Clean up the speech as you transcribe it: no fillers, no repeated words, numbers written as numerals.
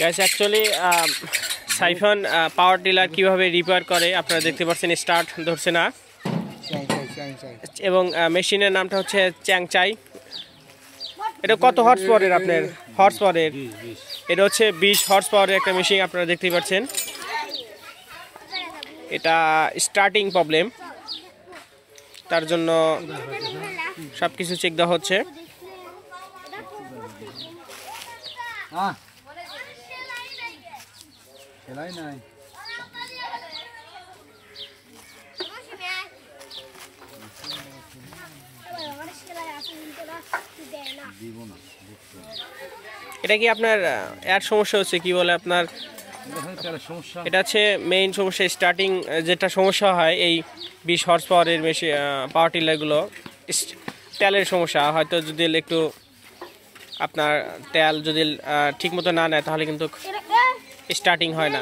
Guys actually siphon power tiller কিভাবে repair করে আপনারা দেখতে পাচ্ছেন, স্টার্ট ধরছে না এবং মেশিনের নামটা হচ্ছে চ্যাংচাই। এটা কত হর্স পাওয়ারের? আপনার হর্স পাওয়ারের এটা হচ্ছে 20 হর্স পাওয়ারের একটা মেশিন আপনারা দেখতেই পাচ্ছেন। এটা স্টার্টিং প্রবলেম, তার জন্য সব কিছু চেক দেওয়া হচ্ছে। এটা কি আপনার এর সমস্যা হচ্ছে? কি বলে আপনার এটা হচ্ছে মেইন সমস্যা। স্টার্টিং যেটা সমস্যা হয় এই 20 হর্স পাওয়ারের মেশিন পাওয়ার টিলারগুলো, তেলের সমস্যা হয়তো। যদি একটু আপনার তেল যদি ঠিক মতো না নেয় তাহলে কিন্তু স্টার্টিং হয় না।